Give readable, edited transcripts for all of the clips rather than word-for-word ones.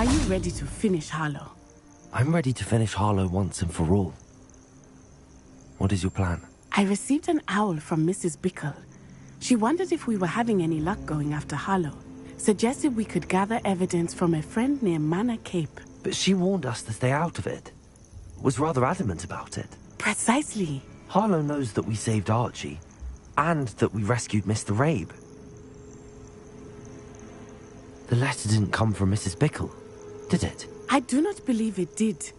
Are you ready to finish Harlow? I'm ready to finish Harlow once and for all. What is your plan? I received an owl from Mrs. Bickle. She wondered if we were having any luck going after Harlow. Suggested we could gather evidence from a friend near Manor Cape. But she warned us to stay out of it. Was rather adamant about it. Precisely. Harlow knows that we saved Archie, and that we rescued Mr. Rabe. The letter didn't come from Mrs. Bickle, did it? I do not believe it did.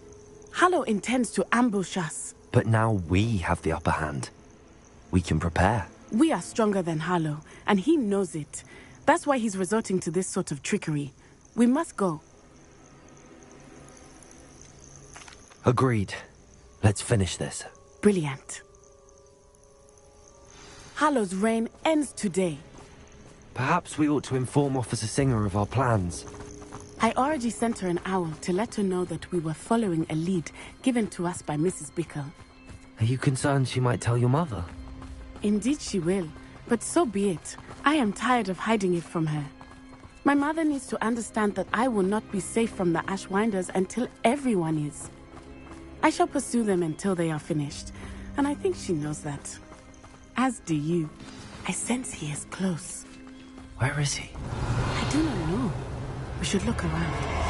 Harlow intends to ambush us. But now we have the upper hand. We can prepare. We are stronger than Harlow, and he knows it. That's why he's resorting to this sort of trickery. We must go. Agreed. Let's finish this. Brilliant. Harlow's reign ends today. Perhaps we ought to inform Officer Singer of our plans. I already sent her an owl to let her know that we were following a lead given to us by Mrs. Bickle. Are you concerned she might tell your mother? Indeed she will, but so be it. I am tired of hiding it from her. My mother needs to understand that I will not be safe from the Ashwinders until everyone is. I shall pursue them until they are finished, and I think she knows that. As do you. I sense he is close. Where is he? I do not know. We should look around.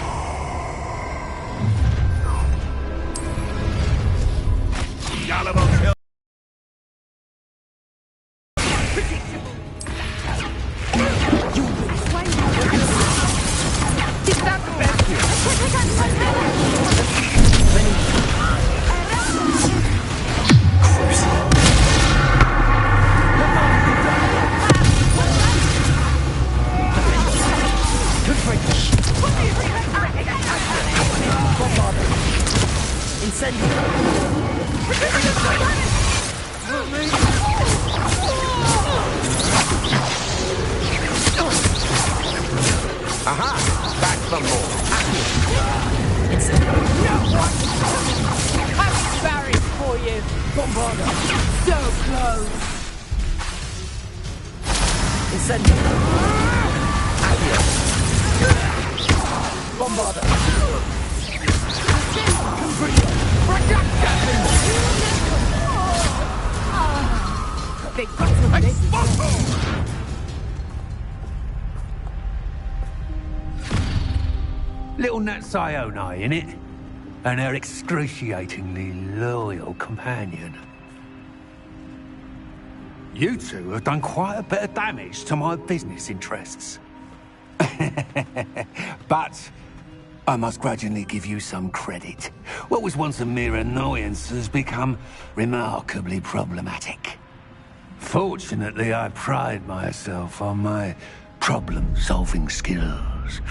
Little Nat Sione, innit? And her excruciatingly loyal companion. You two have done quite a bit of damage to my business interests. But I must grudgingly give you some credit. What was once a mere annoyance has become remarkably problematic. Fortunately, I pride myself on my problem-solving skills.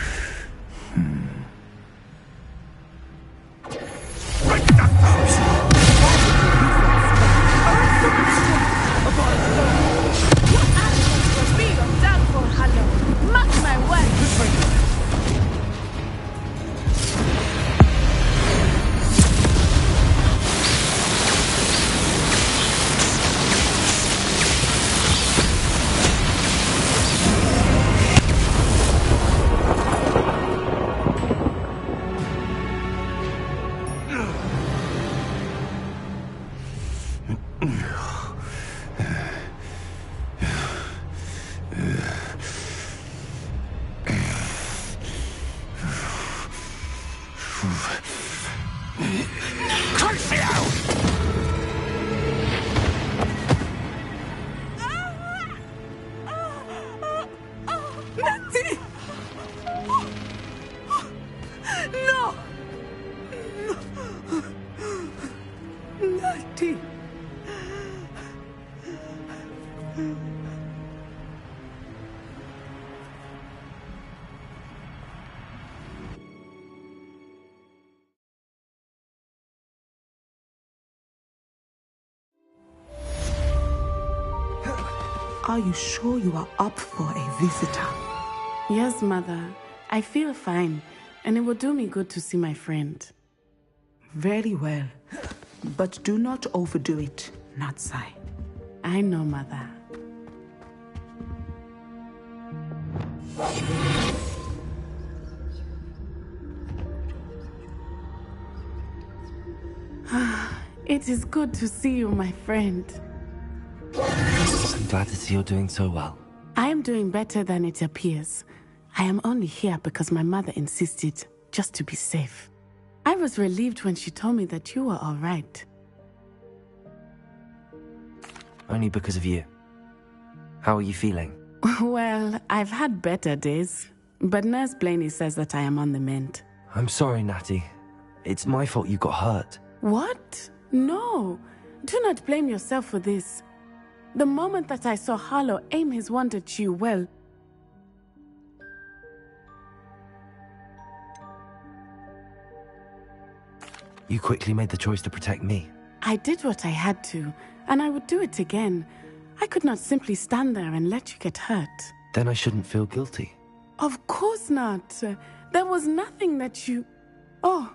Are you sure you are up for a visitor? Yes, Mother. I feel fine, and it will do me good to see my friend. Very well. But do not overdo it, Natsai. I know, Mother. It is good to see you, my friend. I'm glad to see you're doing so well. I am doing better than it appears. I am only here because my mother insisted, just to be safe. I was relieved when she told me that you were all right. Only because of you. How are you feeling? Well, I've had better days, but Nurse Blaney says that I am on the mend. I'm sorry, Natty. It's my fault you got hurt. What? No. Do not blame yourself for this. The moment that I saw Harlow aim his wand at you, well... You quickly made the choice to protect me. I did what I had to, and I would do it again. I could not simply stand there and let you get hurt. Then I shouldn't feel guilty. Of course not. There was nothing that you... Oh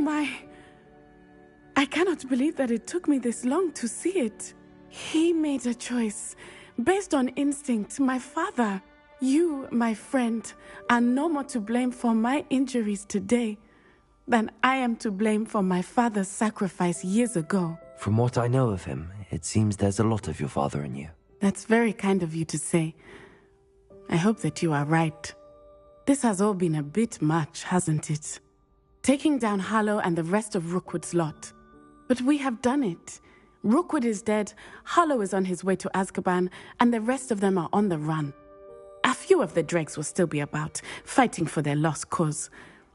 my... I cannot believe that it took me this long to see it. He made a choice based on instinct. My father, you, my friend, are no more to blame for my injuries today than I am to blame for my father's sacrifice years ago. From what I know of him, it seems there's a lot of your father in you. That's very kind of you to say. I hope that you are right. This has all been a bit much, hasn't it? Taking down Harlow and the rest of Rookwood's lot. But we have done it. Rookwood is dead, Harlow is on his way to Azkaban, and the rest of them are on the run. A few of the dregs will still be about, fighting for their lost cause.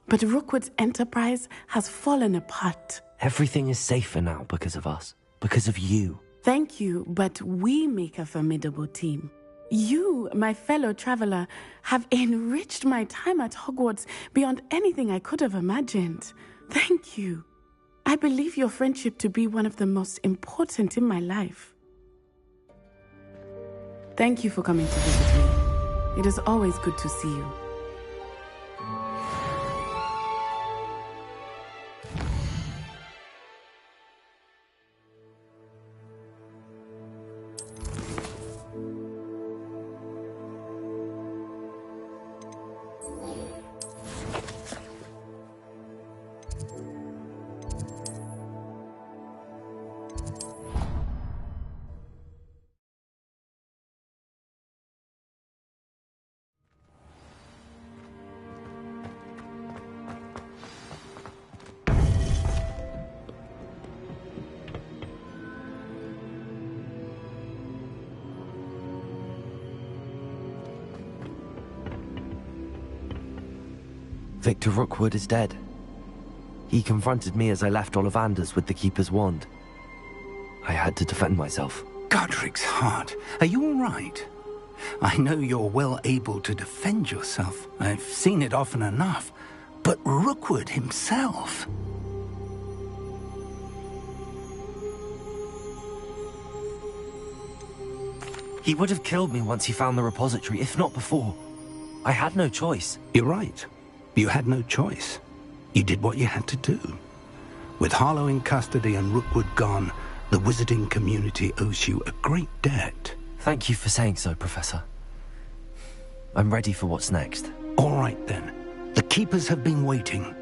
But Rookwood's enterprise has fallen apart. Everything is safer now because of us. Because of you. Thank you, but we make a formidable team. You, my fellow traveler, have enriched my time at Hogwarts beyond anything I could have imagined. Thank you. I believe your friendship to be one of the most important in my life. Thank you for coming to visit me. It is always good to see you. Victor Rookwood is dead. He confronted me as I left Ollivanders with the Keeper's wand. I had to defend myself. Godric's heart. Are you all right? I know you're well able to defend yourself. I've seen it often enough. But Rookwood himself... He would have killed me once he found the repository, if not before. I had no choice. You're right. You had no choice. You did what you had to do. With Harlow in custody and Rookwood gone, the wizarding community owes you a great debt. Thank you for saying so, Professor. I'm ready for what's next. All right, then. The Keepers have been waiting.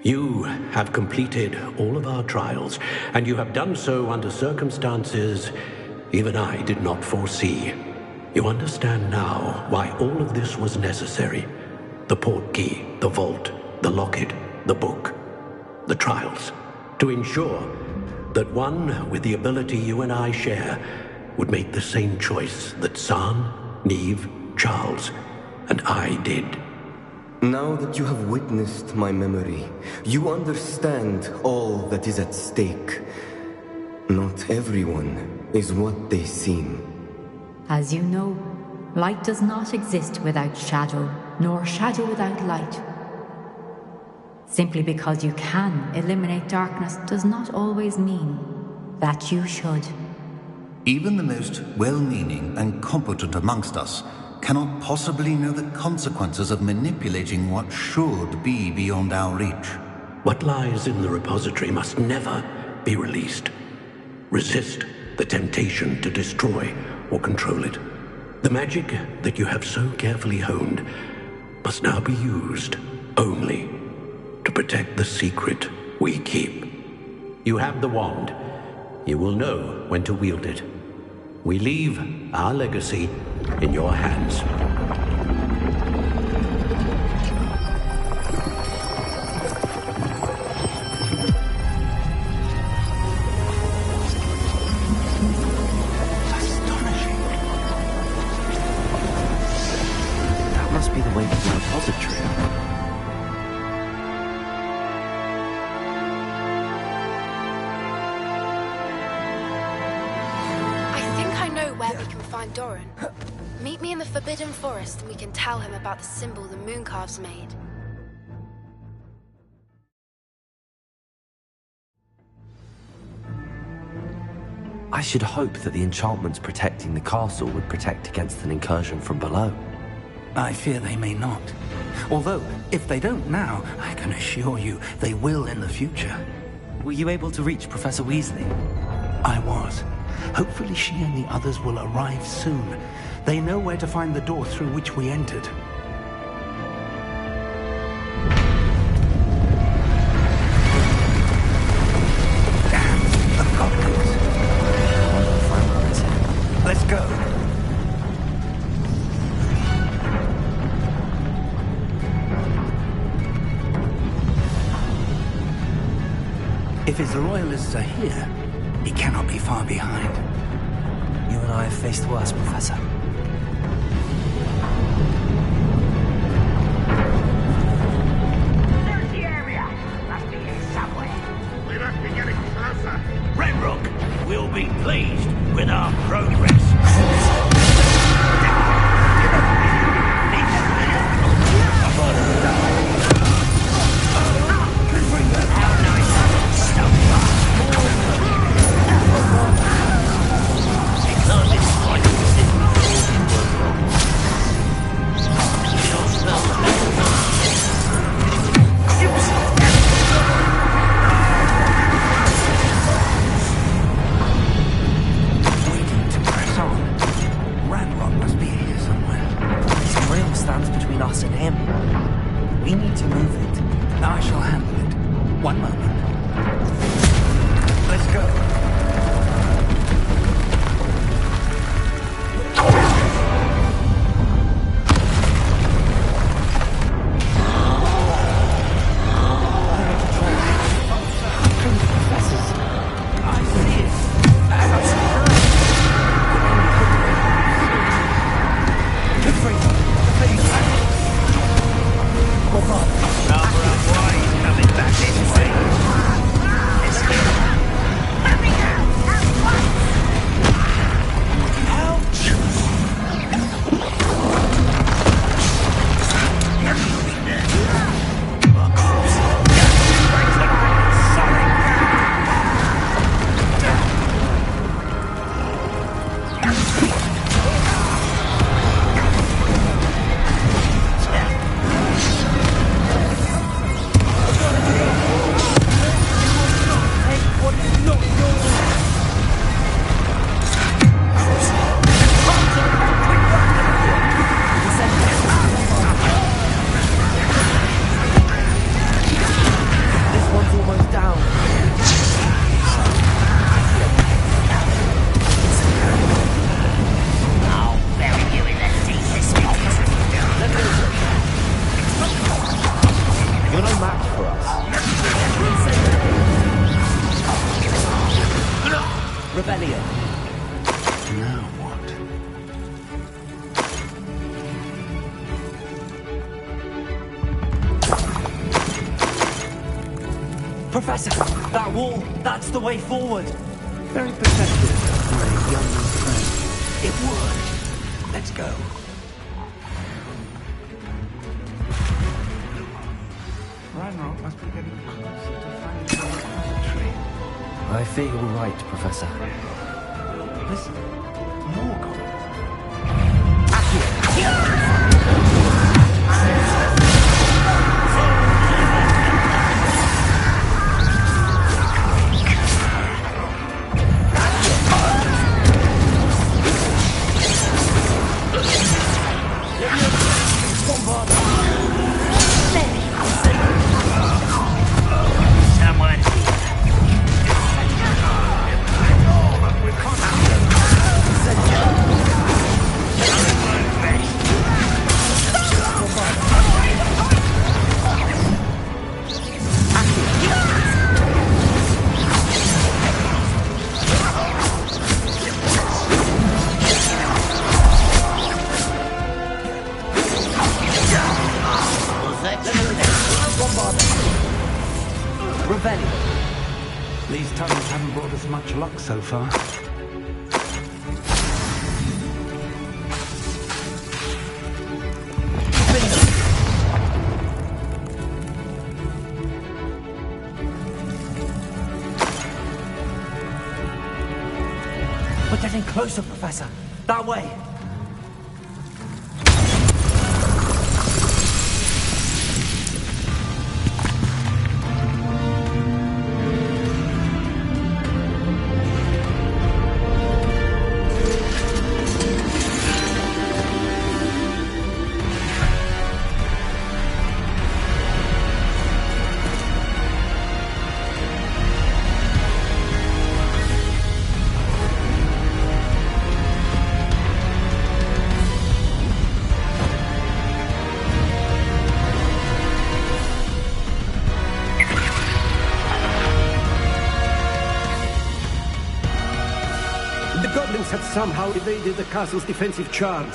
You have completed all of our trials, and you have done so under circumstances even I did not foresee. You understand now why all of this was necessary. The portkey, the vault, the locket, the book, the trials. To ensure that one with the ability you and I share would make the same choice that San, Neve, Charles, and I did. Now that you have witnessed my memory, you understand all that is at stake. Not everyone is what they seem. As you know, light does not exist without shadow, nor shadow without light. Simply because you can eliminate darkness does not always mean that you should. Even the most well-meaning and competent amongst us cannot possibly know the consequences of manipulating what should be beyond our reach. What lies in the repository must never be released. Resist the temptation to destroy or control it. The magic that you have so carefully honed must now be used only to protect the secret we keep. You have the wand. You will know when to wield it. We leave our legacy in your hands. Astonishing. That must be the way to the repository. Find Doran. Meet me in the Forbidden Forest and we can tell him about the symbol the Mooncalves made. I should hope that the enchantments protecting the castle would protect against an incursion from below. I fear they may not. Although, if they don't now, I can assure you they will in the future. Were you able to reach Professor Weasley? I was. Hopefully she and the others will arrive soon. They know where to find the door through which we entered. Damn, the goblins. Let's go. If his loyalists are here, he cannot be far behind. You and I have faced worse, Professor. There's the area! Must be here somewhere. We must be getting closer. Renrock will be pleased with our progress. Professor, that wall, that's the way forward. Very perceptive, my young friend. It would. Let's go. Rhinrock must be getting closer to finding the repository. I fear you're right, Professor. Listen, more goblins. Revelio. These tunnels haven't brought us much luck so far. We're getting closer, Professor. That way. Have somehow evaded the castle's defensive charge.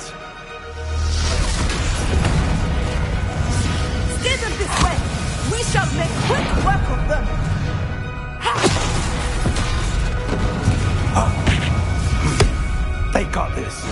Steer them this way! We shall make quick work of them! They got this.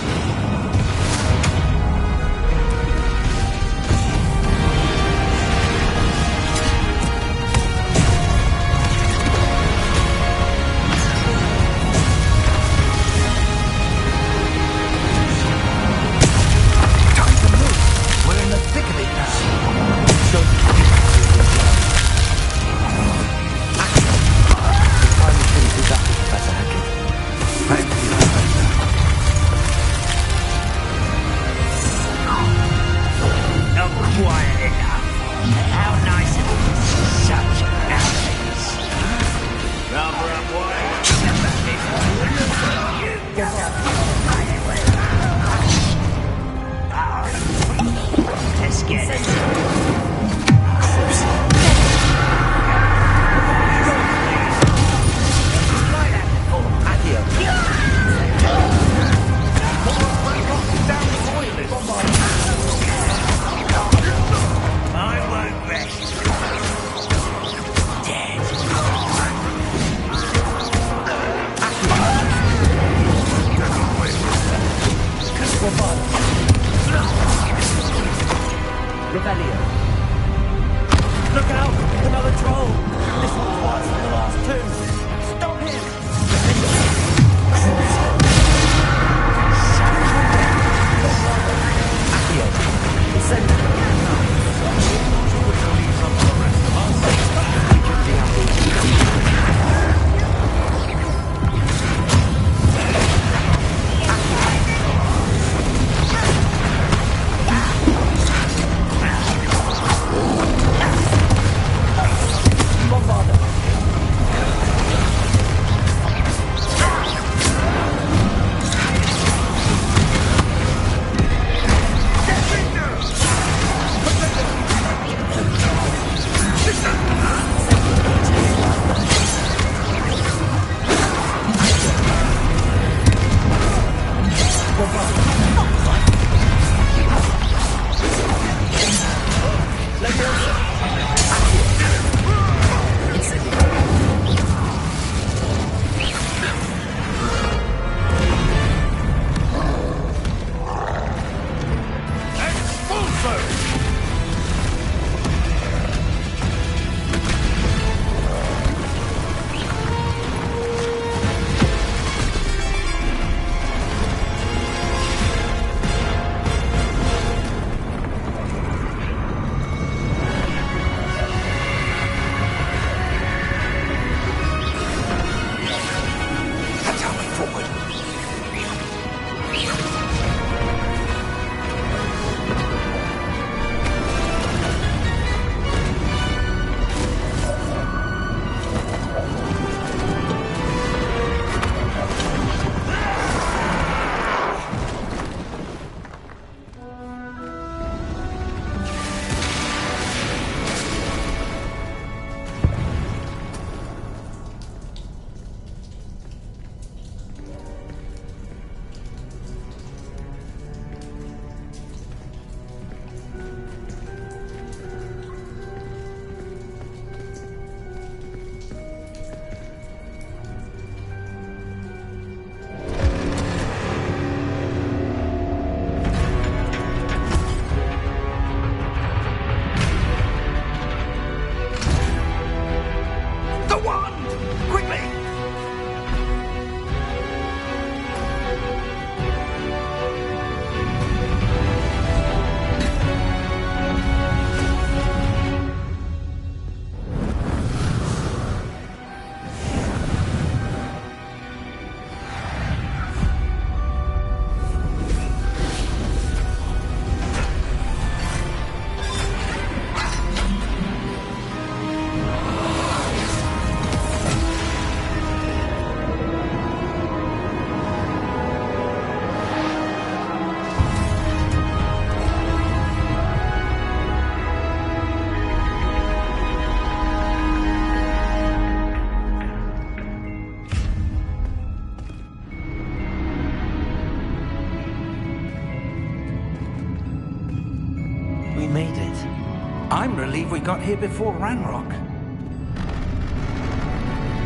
I'm relieved we got here before Ranrock.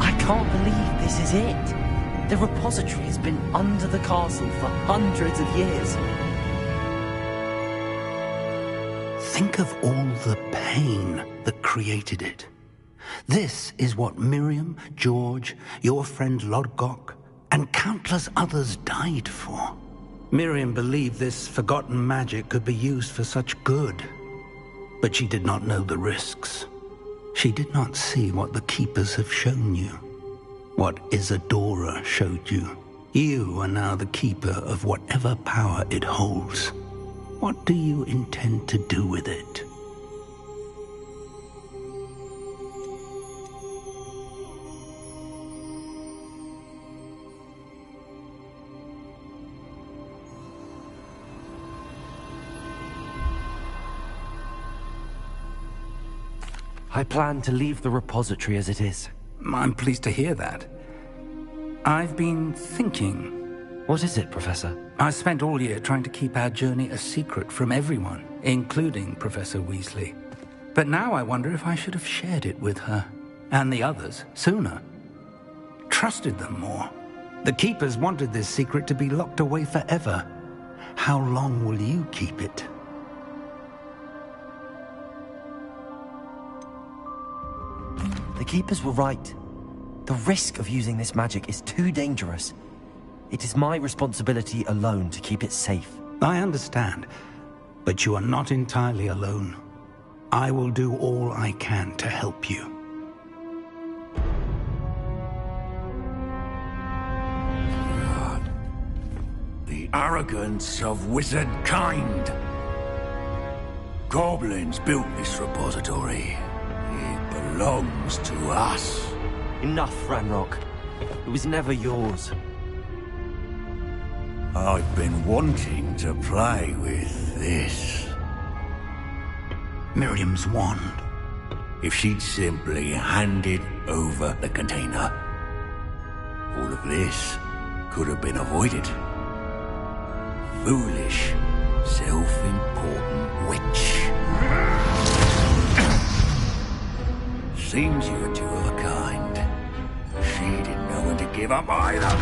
I can't believe this is it. The repository has been under the castle for hundreds of years. Think of all the pain that created it. This is what Miriam, George, your friend Lodgok, and countless others died for. Miriam believed this forgotten magic could be used for such good. But she did not know the risks. She did not see what the Keepers have shown you. What Isadora showed you. You are now the Keeper of whatever power it holds. What do you intend to do with it? I plan to leave the repository as it is. I'm pleased to hear that. I've been thinking. What is it, Professor? I spent all year trying to keep our journey a secret from everyone, including Professor Weasley. But now I wonder if I should have shared it with her, and the others, sooner. Trusted them more. The Keepers wanted this secret to be locked away forever. How long will you keep it? The Keepers were right. The risk of using this magic is too dangerous. It is my responsibility alone to keep it safe. I understand, but you are not entirely alone. I will do all I can to help you. God. The arrogance of wizard kind. Goblins built this repository. It belongs to us. Enough, Ranrock. It was never yours. I've been wanting to play with this. Miriam's wand. If she'd simply handed over the container, all of this could have been avoided. Foolish, self-important witch. Seems you were two of a kind. She didn't know when to give up either.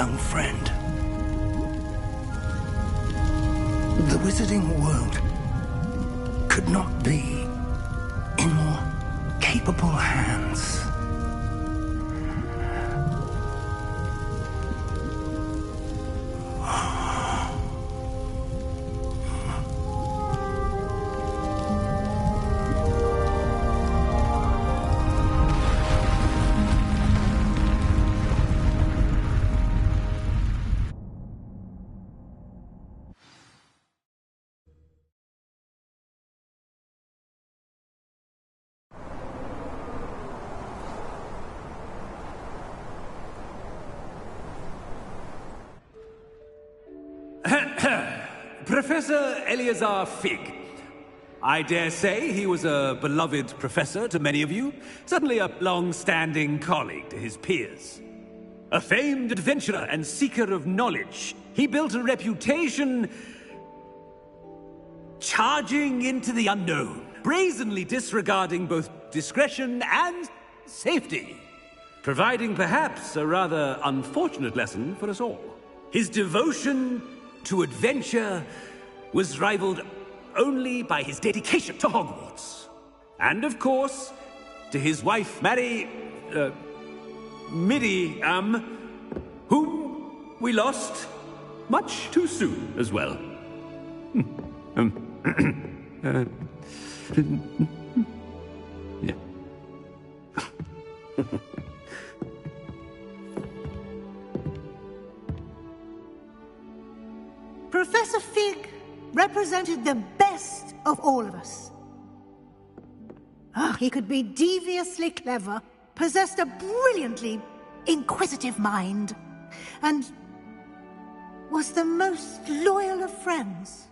young friend. The wizarding world could not be in more capable hands. Professor Eleazar Fig. I dare say he was a beloved professor to many of you, certainly a long-standing colleague to his peers. A famed adventurer and seeker of knowledge, he built a reputation charging into the unknown, brazenly disregarding both discretion and safety, providing perhaps a rather unfortunate lesson for us all. His devotion to adventure was rivaled only by his dedication to Hogwarts. And of course, to his wife, Miriam, whom we lost much too soon as well. Yeah. Professor Fig represented the best of all of us. He could be deviously clever, possessed a brilliantly inquisitive mind, and was the most loyal of friends.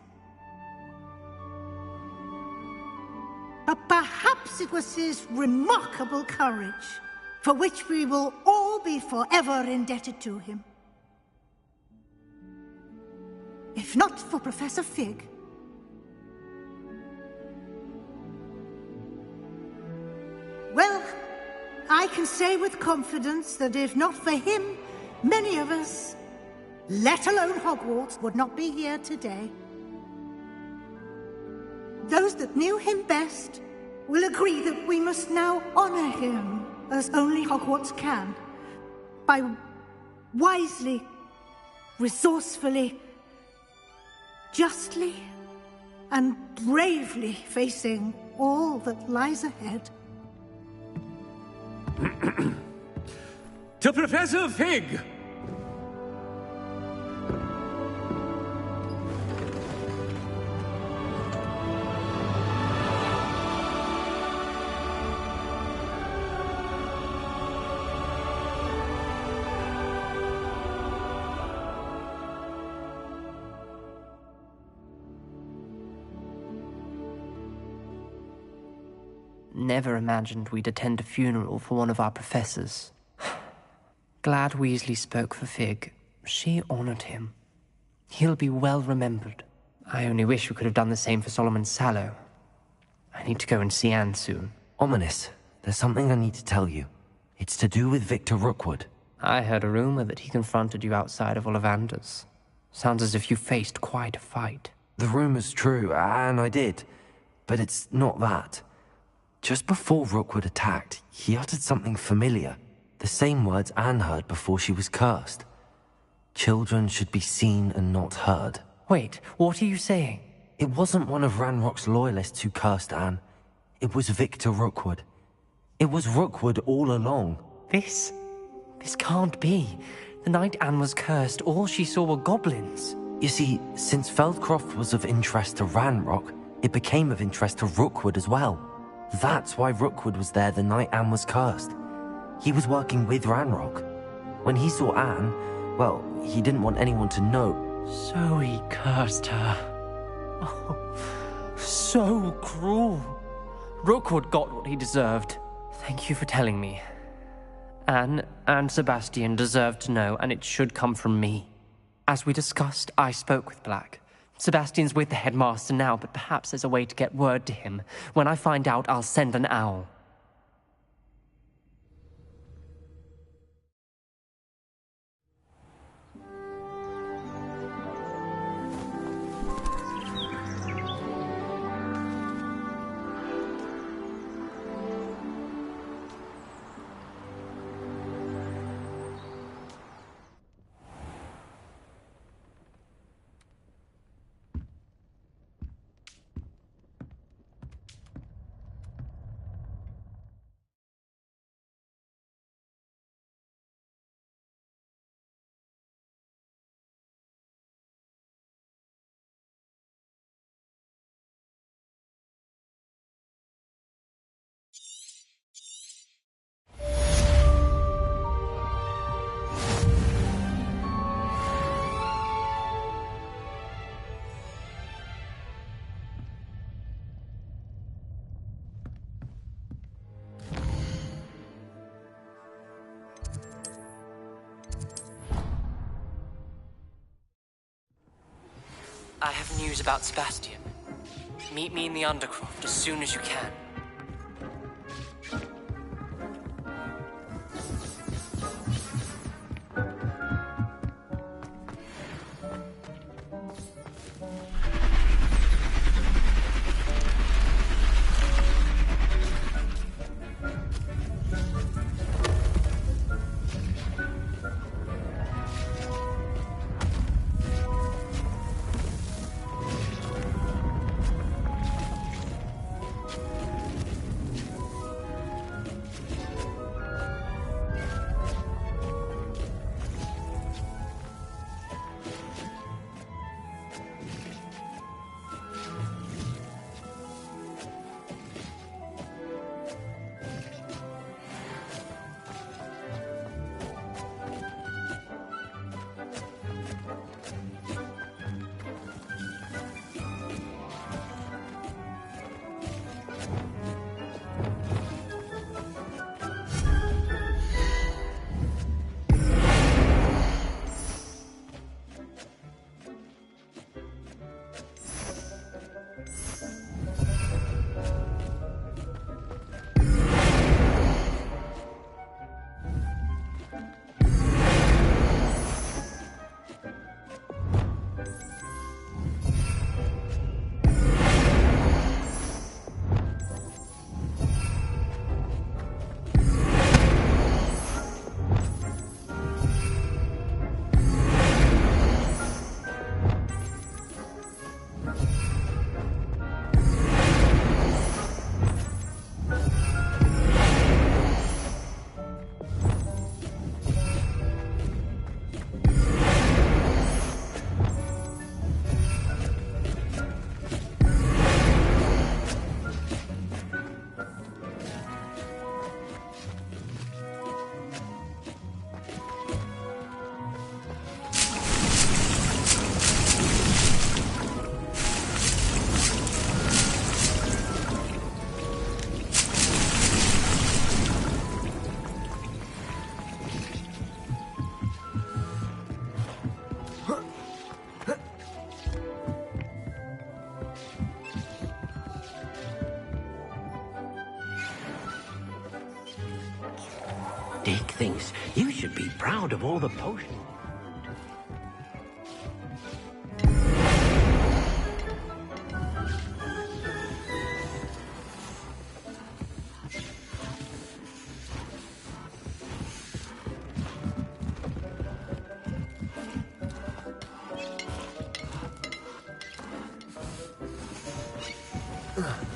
But perhaps it was his remarkable courage, for which we will all be forever indebted to him. If not for Professor Fig, well, I can say with confidence that if not for him, many of us, let alone Hogwarts, would not be here today. Those that knew him best will agree that we must now honor him as only Hogwarts can, by wisely, resourcefully, justly and bravely facing all that lies ahead. To Professor Fig! Never imagined we'd attend a funeral for one of our professors. Glad Weasley spoke for Fig. She honored him. He'll be well remembered. I only wish we could have done the same for Solomon Sallow. I need to go and see Anne soon. Ominous, there's something I need to tell you. It's to do with Victor Rookwood. I heard a rumor that he confronted you outside of Ollivander's. Sounds as if you faced quite a fight. The rumor's true, and I did. But it's not that. Just before Rookwood attacked, he uttered something familiar. The same words Anne heard before she was cursed. Children should be seen and not heard. Wait, what are you saying? It wasn't one of Ranrock's loyalists who cursed Anne. It was Victor Rookwood. It was Rookwood all along. This can't be. The night Anne was cursed, all she saw were goblins. You see, since Feldcroft was of interest to Ranrock, it became of interest to Rookwood as well. That's why Rookwood was there the night Anne was cursed. He was working with Ranrock. When he saw Anne, well, he didn't want anyone to know. So he cursed her. Oh, so cruel. Rookwood got what he deserved. Thank you for telling me. Anne and Sebastian deserve to know, and it should come from me. As we discussed, I spoke with Black. Sebastian's with the headmaster now, but perhaps there's a way to get word to him. When I find out, I'll send an owl. I have news about Sebastian. Meet me in the Undercroft as soon as you can. Dick thinks you should be proud of all the potions. Ugh.